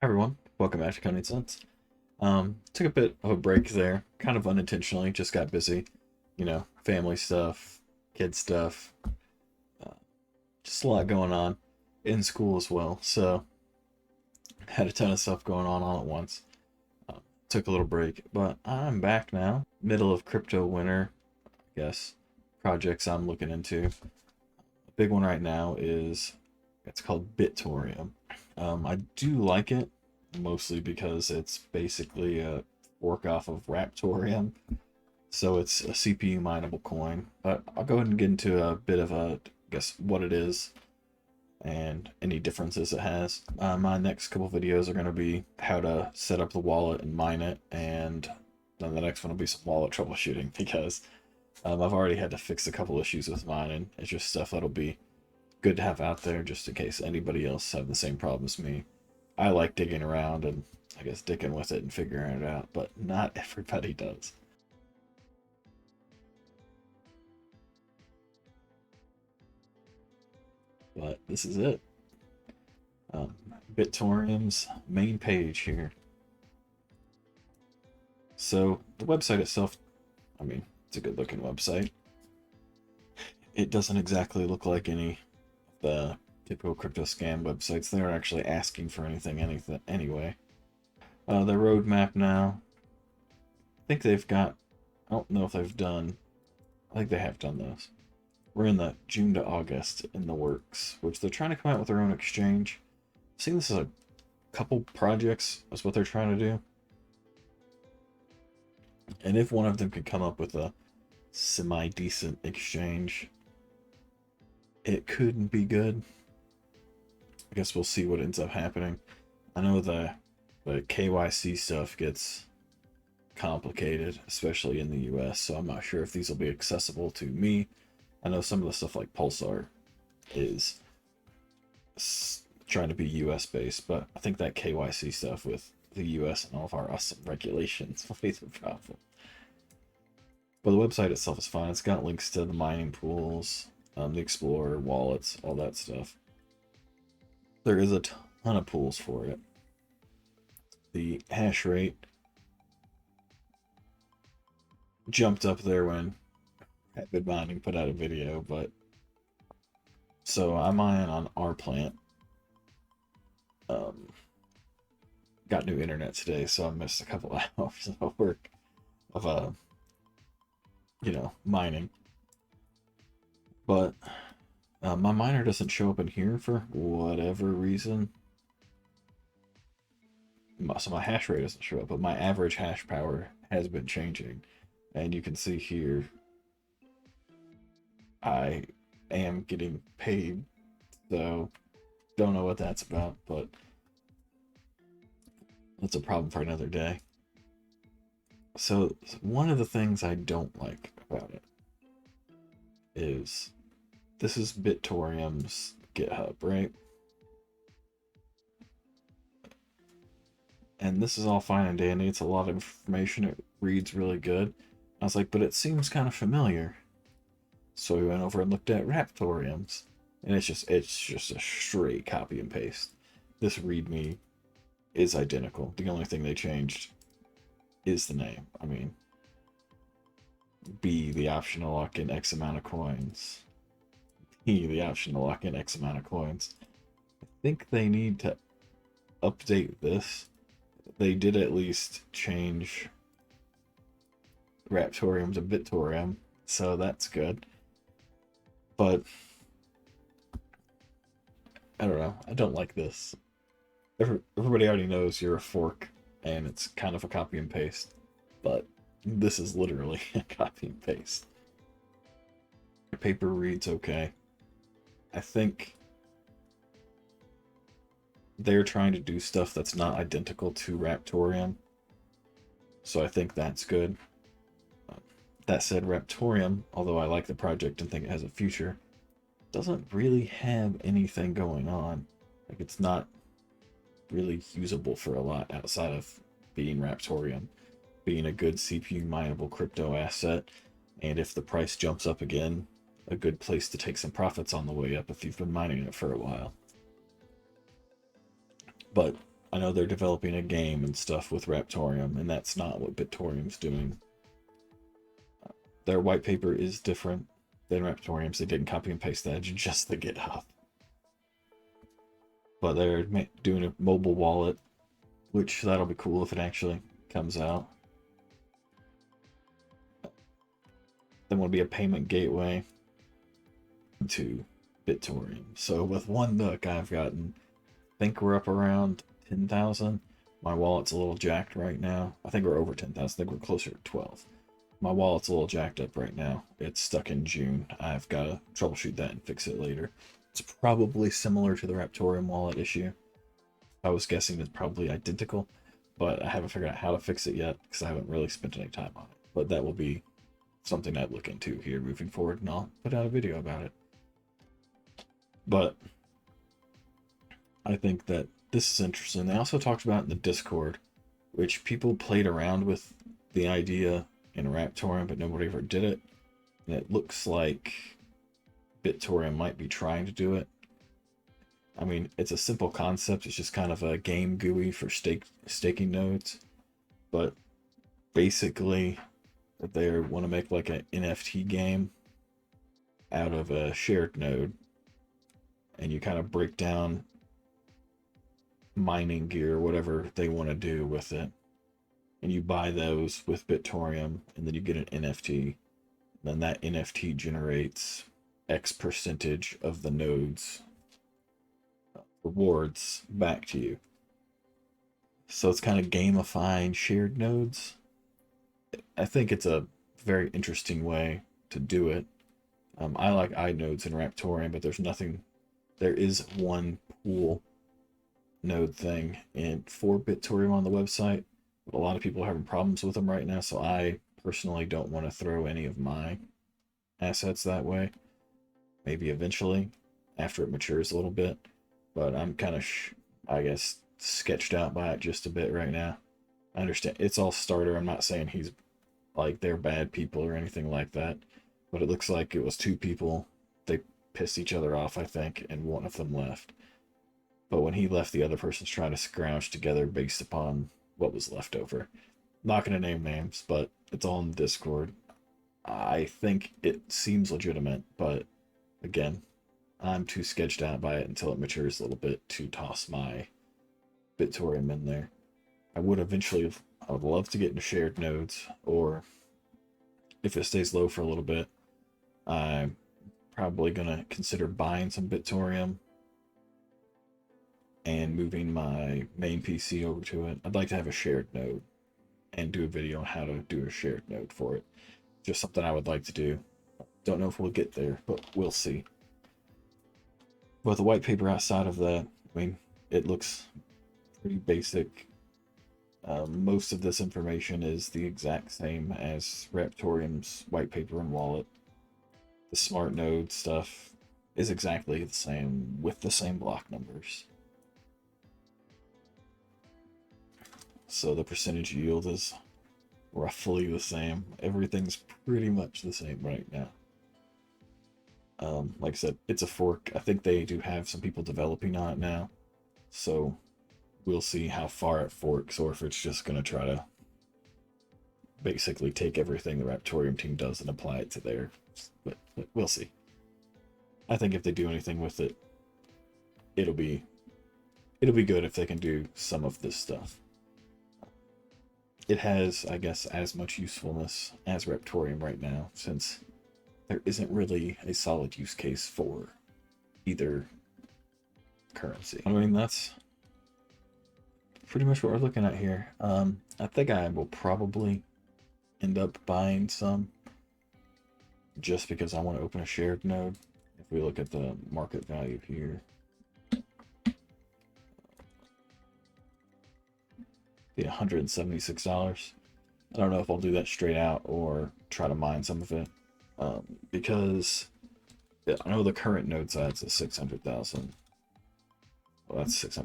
Hi everyone, welcome back to CunningCents. Took a bit of a break there, kind of unintentionally, just got busy, family stuff, kid stuff, uh, just a lot going on in school as well. So had a ton of stuff going on all at once. Took a little break, but I'm back now. Middle of crypto winter, I guess. Projects I'm looking into. A big one right now is it's called Bitoreum. I do like it mostly because it's basically a fork off of Raptorium. So it's a CPU mineable coin. But I'll go ahead and get into a bit of what it is and any differences it has. My next couple videos are going to be how to set up the wallet and mine it, and then the next one will be some wallet troubleshooting because I've already had to fix a couple issues with mine, and it's just stuff that'll be good to have out there just in case anybody else have the same problem as me. I like digging around and I guess dicking with it and figuring it out, but not everybody does. But this is it. Um, Bitoreum's main page here. So the website itself, I mean, it's a good looking website. It doesn't exactly look like any of the typical crypto scam websites. They're actually asking for anything anyway. The roadmap now. I think they've got, I don't know if they've done, I think they have done those. We're in the June to August in the works, which they're trying to come out with their own exchange. I've seen this as a couple projects, that's what they're trying to do. And if one of them could come up with a semi-decent exchange, it could be good. I guess we'll see what ends up happening. I know the KYC stuff gets complicated, especially in the US, so I'm not sure if these will be accessible to me. I know some of the stuff like Pulsar is trying to be US based, but I think that KYC stuff with the US and all of our awesome regulations will be the problem. But the website itself is fine. It's got links to the mining pools, the Explorer, wallets, all that stuff. There is a ton of pools for it. The hash rate jumped up there when Rapid Mining put out a video, but so I'm mining on our plant. Got new internet today, so I missed a couple hours of work of mining. But my miner doesn't show up in here for whatever reason. So my hash rate doesn't show up, but my average hash power has been changing. And you can see here, I am getting paid, so don't know what that's about, but that's a problem for another day. So one of the things I don't like about it is this is Bitoreum's GitHub, right? And this is all fine and dandy. It's a lot of information. It reads really good. I was like, but it seems kind of familiar. So we went over and looked at Raptorium's, and it's just a straight copy and paste. This README is identical. The only thing they changed is the name. I mean, B, the option to lock in X amount of coins. E, the option to lock in X amount of coins. I think they need to update this. They did at least change Raptorium to Bitoreum, so that's good. But I don't know. I don't like this. Everybody already knows you're a fork, and it's kind of a copy and paste. But this is literally a copy and paste. The paper reads okay. I think they're trying to do stuff that's not identical to Raptorium, so I think that's good. That said, Raptorium, although I like the project and think it has a future, doesn't really have anything going on. Like, it's not really usable for a lot outside of being Raptorium, being a good CPU mineable crypto asset, and if the price jumps up again, a good place to take some profits on the way up if you've been mining it for a while. But I know they're developing a game and stuff with Raptorium, and that's not what Bitoreum's doing. Their white paper is different than Raptorium's. They didn't copy and paste that, just the GitHub. But they're doing a mobile wallet, which that'll be cool if it actually comes out. They want to be a payment gateway to Bitoreum. So with one nook I've gotten, I think we're up around 10,000. My wallet's a little jacked right now. I think we're over 10,000. I think we're closer to 12. My wallet's a little jacked up right now. It's stuck in June. I've got to troubleshoot that and fix it later. It's probably similar to the Raptorium wallet issue. I was guessing it's probably identical, but I haven't figured out how to fix it yet because I haven't really spent any time on it. But that will be something I'd look into here moving forward, and I'll put out a video about it. But I think that this is interesting. They also talked about in the Discord, which people played around with the idea in Raptorium, but nobody ever did it. And it looks like Bitoreum might be trying to do it. I mean, it's a simple concept. It's just kind of a game GUI for staking nodes. But basically, they want to make like an NFT game out of a shared node. And you kind of break down mining gear, whatever they want to do with it. And you buy those with Bitoreum, and then you get an NFT. Then that NFT generates X percentage of the node's rewards back to you. So it's kind of gamifying shared nodes. I think it's a very interesting way to do it. I like iNodes in Raptorium, but there is one pool node thing for Bitoreum on the website. But a lot of people are having problems with them right now, so I personally don't want to throw any of my assets that way. Maybe eventually, after it matures a little bit. But I'm kind of, I guess, sketched out by it just a bit right now. I understand it's all starter. I'm not saying he's like they're bad people or anything like that. But it looks like it was two people. They pissed each other off, I think, and one of them left. But when he left, the other person's trying to scrounge together based upon what was left over. Not going to name names, but it's all in the Discord. I think it seems legitimate, but again, I'm too sketched out by it until it matures a little bit to toss my Bitoreum in there. I would love to get into shared nodes, or if it stays low for a little bit, I'm probably going to consider buying some Bitoreum and moving my main PC over to it. I'd like to have a shared node and do a video on how to do a shared node for it. Just something I would like to do. Don't know if we'll get there, but we'll see. But the white paper outside of that, I mean, it looks pretty basic. Most of this information is the exact same as Raptorium's white paper and wallet. The smart node stuff is exactly the same with the same block numbers. So the percentage yield is roughly the same. Everything's pretty much the same right now. Like I said, it's a fork. I think they do have some people developing on it now. So we'll see how far it forks, or if it's just going to try to basically take everything the Raptorium team does and apply it to theirs. But we'll see. I think if they do anything with it, it'll be good if they can do some of this stuff. It has, I guess, as much usefulness as Raptorium right now, since there isn't really a solid use case for either currency. I mean, that's pretty much what we're looking at here. I think I will probably end up buying some just because I want to open a shared node. If we look at the market value here, the $176. I don't know if I'll do that straight out or try to mine some of it, because I know the current node size is 600,000. Well, that's 6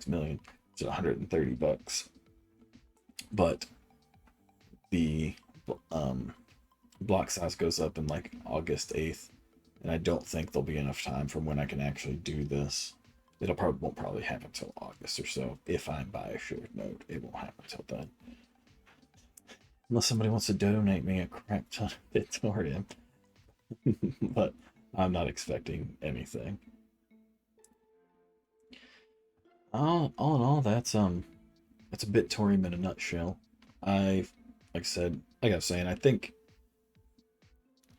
million. It's $130. But the block size goes up in like August 8th, and I don't think there'll be enough time from when I can actually do this It'll probably won't probably happen until August or so. If I buy a shared node, it won't happen until then. Unless somebody wants to donate me a crap ton of Bitoreum. But I'm not expecting anything. All in all, that's a Bitoreum in a nutshell. Like I said, like I was saying, I think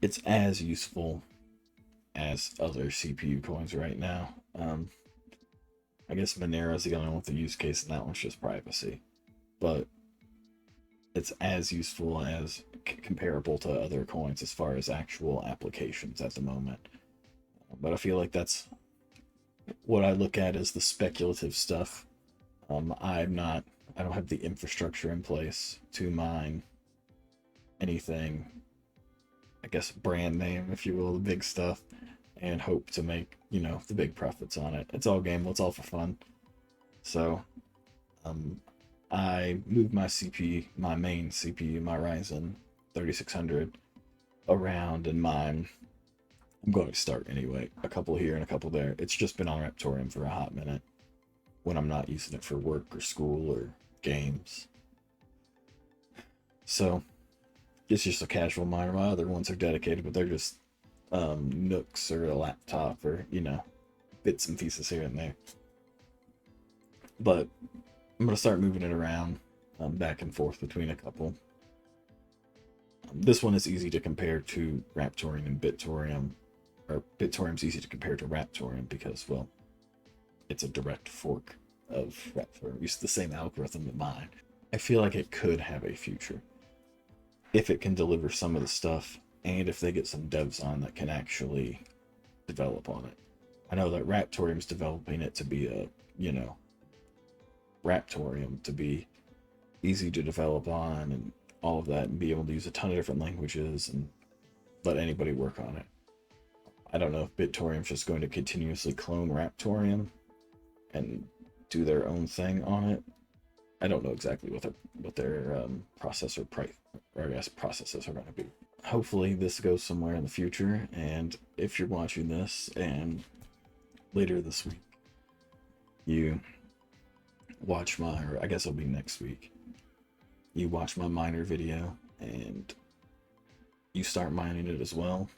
it's as useful as other CPU coins right now. I guess Monero is the only one with the use case, and that one's just privacy. But it's as useful as comparable to other coins as far as actual applications at the moment. But I feel like that's what I look at as the speculative stuff. I don't have the infrastructure in place to mine anything, I guess, brand name, if you will, the big stuff, and hope to make, the big profits on it. It's all gamble, it's all for fun. So, I moved my CPU, my main CPU, my Ryzen 3600 around in mine. I'm going to start anyway, a couple here and a couple there. It's just been on Raptorium for a hot minute when I'm not using it for work or school or games. So it's just a casual miner. My other ones are dedicated, but they're just nooks or a laptop or, bits and pieces here and there. But I'm going to start moving it around back and forth between a couple. This one is easy to compare to Raptorium and Bitoreum, or Bitoreum's easy to compare to Raptorium because, well, it's a direct fork of Raptorium. Uses the same algorithm that mine. I feel like it could have a future if it can deliver some of the stuff and if they get some devs on that can actually develop on it. I know that Raptorium's developing it to be a, Raptorium to be easy to develop on and all of that, and be able to use a ton of different languages and let anybody work on it. I don't know if Bitoreum's just going to continuously clone Raptorium and do their own thing on it. I don't know exactly what their processor price, or I guess processes are going to be. Hopefully this goes somewhere in the future, and if you're watching this and later this week you watch or I guess it'll be next week, you watch my miner video and you start mining it as well,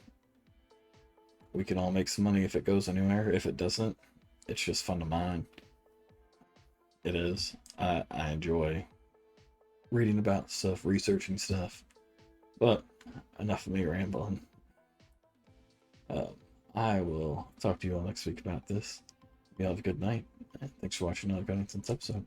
we can all make some money if it goes anywhere. If it doesn't, it's just fun to mine. It is. I enjoy reading about stuff, researching stuff. But enough of me rambling. I will talk to you all next week about this. You all have a good night. And thanks for watching another CunningCents episode.